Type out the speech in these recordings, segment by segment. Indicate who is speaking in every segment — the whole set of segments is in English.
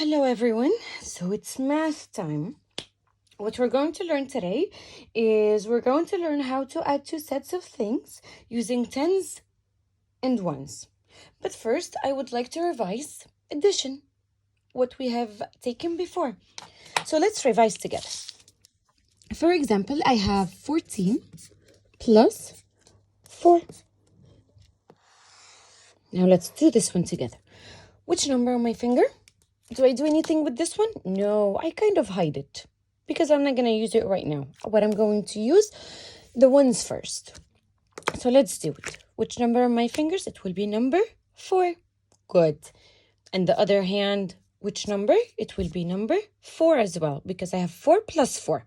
Speaker 1: Hello everyone, so it's math time. What we're going to learn today is we're going to learn how to add two sets of things using tens and ones. But first, I would like to revise addition, what we have taken before. So let's revise together. For example, I have 14 plus 4. Now let's do this one together. Which number on my finger? Do I do anything with this one? No, I kind of hide it because I'm not going to use it right now. What I'm going to use, the ones first. So let's do it. Which number on my fingers? It will be number 4. Good. And the other hand, which number? It will be number 4 as well because I have 4 plus 4.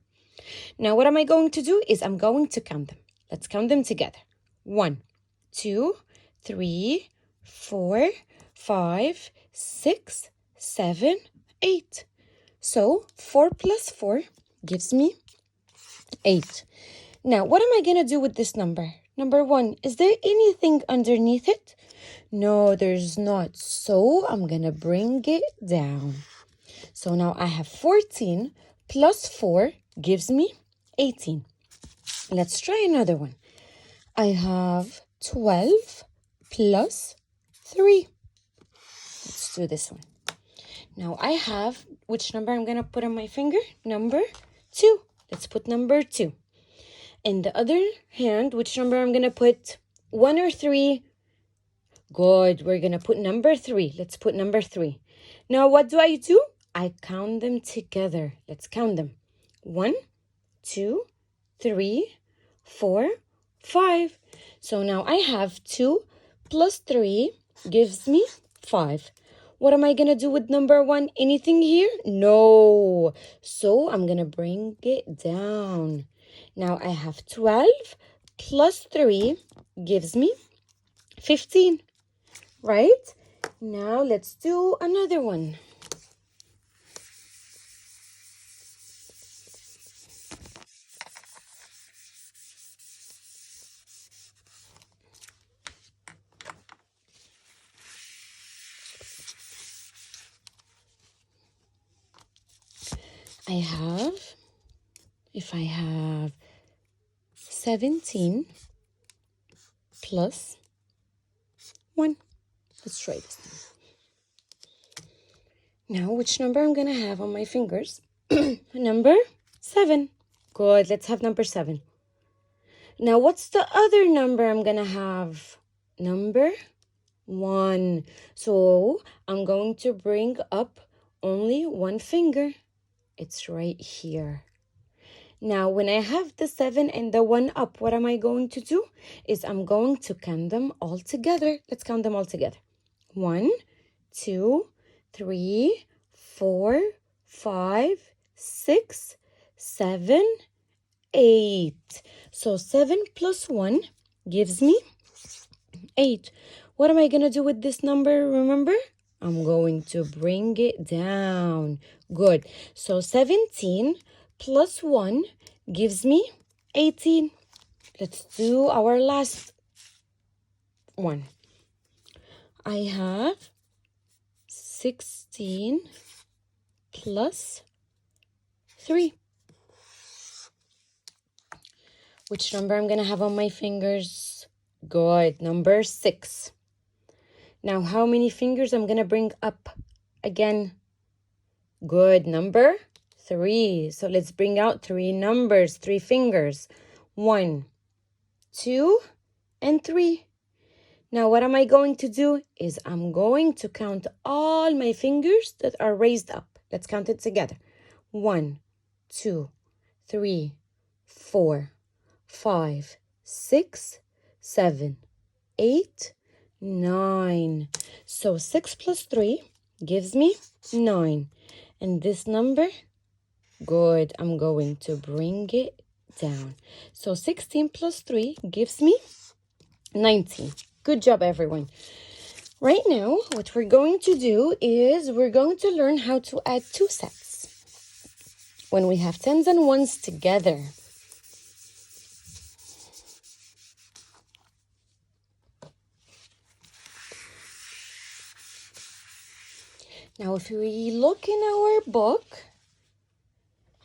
Speaker 1: Now what am I going to do is I'm going to count them. Let's count them together. 1, 2, 3, 4, 5, 6, 7, 8. So 4 plus 4 gives me 8. Now, what am I going to do with this number? Number 1, is there anything underneath it? No, there's not. So I'm going to bring it down. So now I have 14 plus 4 gives me 18. Let's try another one. I have 12 plus 3. Let's do this one. Now I have, which number I'm going to put on my finger? Number 2. Let's put number 2. In the other hand, which number I'm going to put? 1 or 3? Good. We're going to put number 3. Let's put number 3. Now what do? I count them together. Let's count them. 1, 2, 3, 4, 5. So now I have 2 plus 3 gives me 5. What am I going to do with number 1? Anything here? No. So I'm going to bring it down. Now I have 12 plus 3 gives me 15. Right? Now let's do another one. If I have 17 plus 1. Let's try this now. Which number I'm going to have on my fingers? Number 7. Good. Let's have number 7. Now, what's the other number I'm going to have? Number 1. So, I'm going to bring up only one finger. It's right here. Now, when I have the 7 and the 1 up, what am I going to do? Is I'm going to count them all together. Let's count them all together. 1, 2, 3, 4, 5, 6, 7, 8. So 7 plus 1 gives me 8. What am I going to do with this number? Remember? I'm going to bring it down. Good. So 17 plus 1 gives me 18. Let's do our last one. I have 16 plus 3. Which number I'm going to have on my fingers? Good. Number 6. Now, how many fingers I'm going to bring up again? Good. Number 3. So let's bring out 3 numbers, 3 fingers. 1, 2, and 3. Now, what am I going to do is I'm going to count all my fingers that are raised up. Let's count it together. 1, 2, 3, 4, 5, 6, 7, 8, 9. So 6 plus 3 gives me 9. And this number, good, I'm going to bring it down. So 16 plus 3 gives me 19. Good job, everyone. Right now, what we're going to do is we're going to learn how to add two sets when we have tens and ones together. Now, if we look in our book,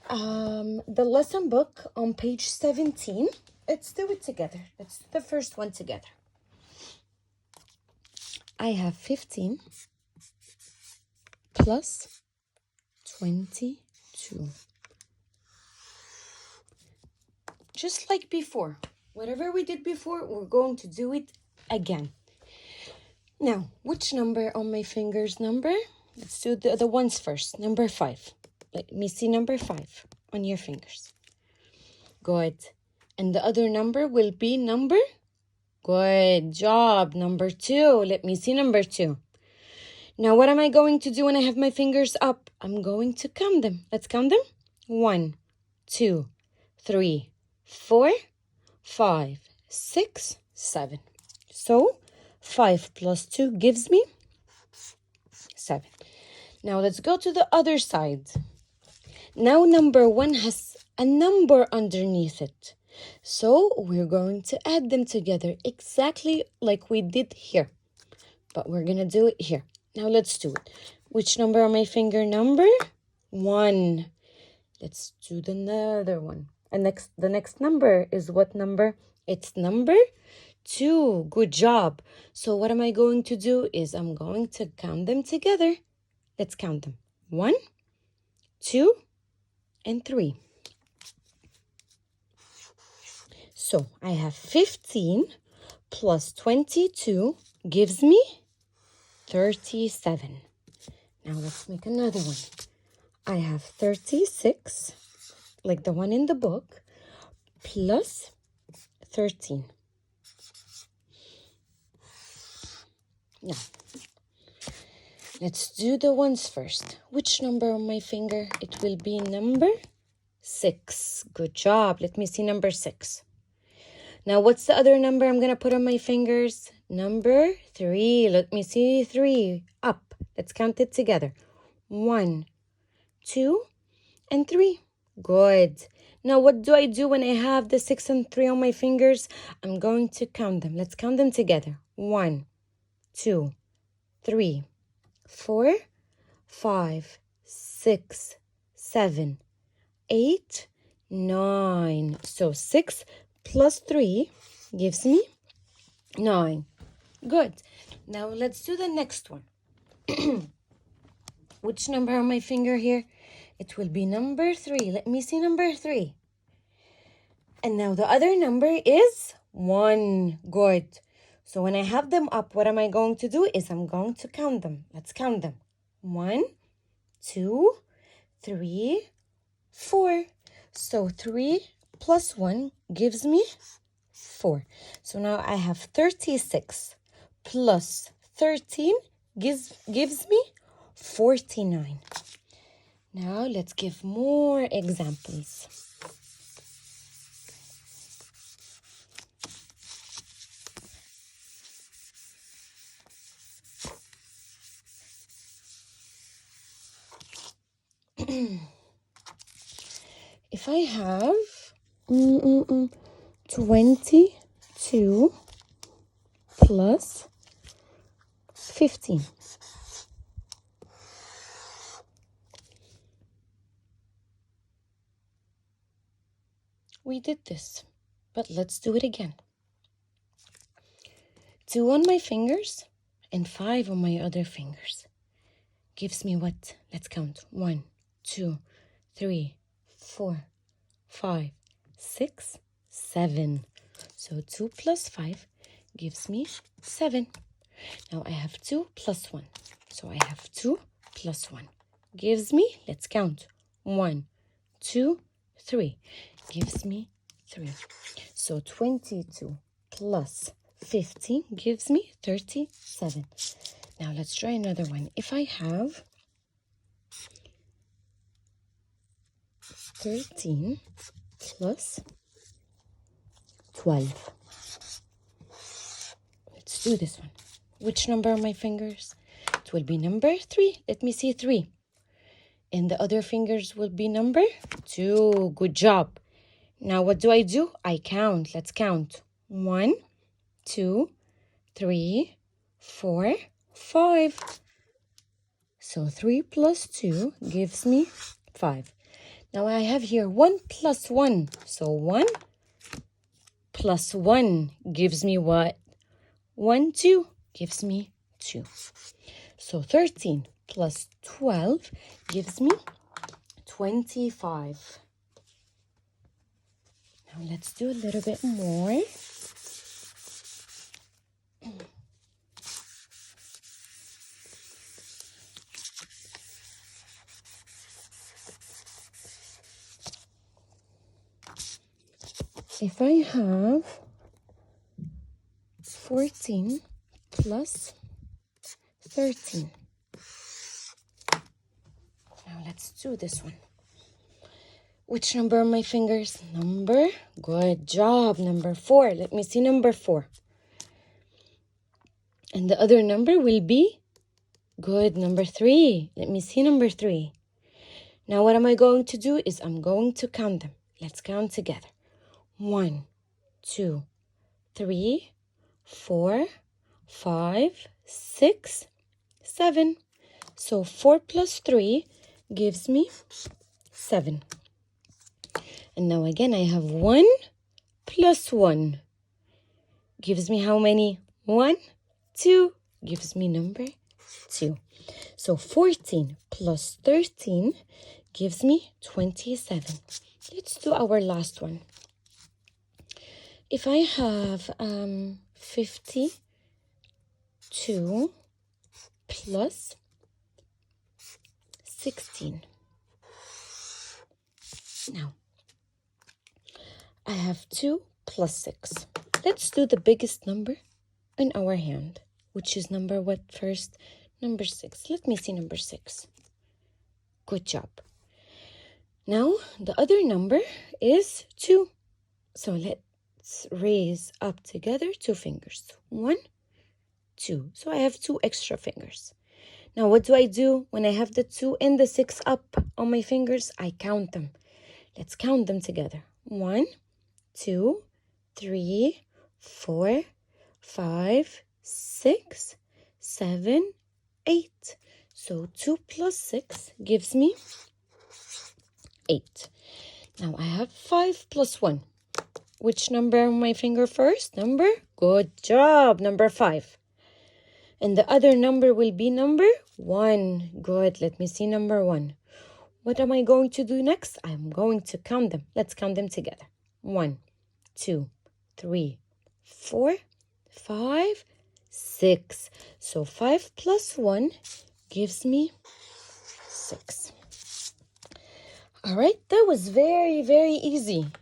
Speaker 1: the lesson book on page 17, let's do it together. Let's do the first one together. I have 15 plus 22. Just like before. Whatever we did before, we're going to do it again. Now, which number on my fingers number? Let's do the ones first. Number 5. Let me see number 5 on your fingers. Good. And the other number will be number? Good job. Number 2. Let me see number 2. Now, what am I going to do when I have my fingers up? I'm going to count them. Let's count them. 1, 2, 3, 4, 5, 6, 7. So, 5 plus 2 gives me 7. Now, let's go to the other side. Now, number 1 has a number underneath it. So, we're going to add them together exactly like we did here. But we're going to do it here. Now, let's do it. Which number on my finger? Number 1. Let's do another one. And the next number is what number? It's number 2. Good job. So what am I going to do is I'm going to count them together. Let's count them. 1, 2, and 3. So I have 15 plus 22 gives me 37. Now let's make another one. I have 36, like the one in the book, plus 13. Now, let's do the ones first. Which number on my finger? It will be number 6. Good job. Let me see number 6. Now, what's the other number I'm going to put on my fingers? Number 3. Let me see 3. Up. Let's count it together. 1, 2, and 3. Good. Now, what do I do when I have the 6 and 3 on my fingers? I'm going to count them. Let's count them together. 1, 2, 3, 4, 5, 6, 7, 8, 9. So 6 plus 3 gives me 9. Good. Now let's do the next one. Which number on my finger here? It will be number 3. Let me see number 3. And now the other number is 1. Good. So when I have them up, what am I going to do is I'm going to count them. Let's count them. 1, 2, 3, 4. So 3 plus 1 gives me 4. So now I have 36 plus 13 gives me 49. Now let's give more examples. If I have 22 plus 15. We did this, but let's do it again. 2 on my fingers and 5 on my other fingers gives me what? Let's count. 1, 2, 3, 4, 5, 6, 7. So 2 plus 5 gives me 7. Now I have 2 plus 1. So I have 2 plus 1 gives me, let's count. 1, 2, 3 gives me 3. So 22 plus 15 gives me 37. Now let's try another one. If I have 13 plus 12. Let's do this one. Which number on my fingers? It will be number 3. Let me see 3. And the other fingers will be number 2. Good job. Now what do? I count. Let's count. 1, 2, 3, 4, 5, So 3 plus 2 gives me 5. Now I have here 1 plus 1. So 1 plus 1 gives me what? 1, 2 gives me 2. So 13 plus 12 gives me 25. Now let's do a little bit more. If I have 14 plus 13. Now let's do this one. Which number are my fingers? Number. Good job. Number 4. Let me see number 4. And the other number will be, good, number 3. Let me see number 3. Now what am I going to do is I'm going to count them. Let's count together. 1, 2, 3, 4, 5, 6, 7. So 4 plus 3 gives me 7. And now again I have 1 plus 1 gives me how many? 1, 2 gives me number 2. So 14 plus 13 gives me 27. Let's do our last one. If I have 52 plus 16. Now, I have 2 plus 6. Let's do the biggest number in our hand, which is number what first? Number 6. Let me see number 6. Good job. Now, the other number is 2. So let's raise up together 2 fingers. 1, 2. So I have 2 extra fingers. Now, what do I do when I have the 2 and the 6 up on my fingers? I count them. Let's count them together. 1, 2, 3, 4, 5, 6, 7, 8. So 2 plus 6 gives me 8. Now I have 5 plus 1. Which number on my finger first? Number? Good job. Number 5. And the other number will be number 1. Good. Let me see number 1. What am I going to do next? I'm going to count them. Let's count them together. 1, 2, 3, 4, 5, 6. So 5 plus 1 gives me 6. All right, that was very, very easy.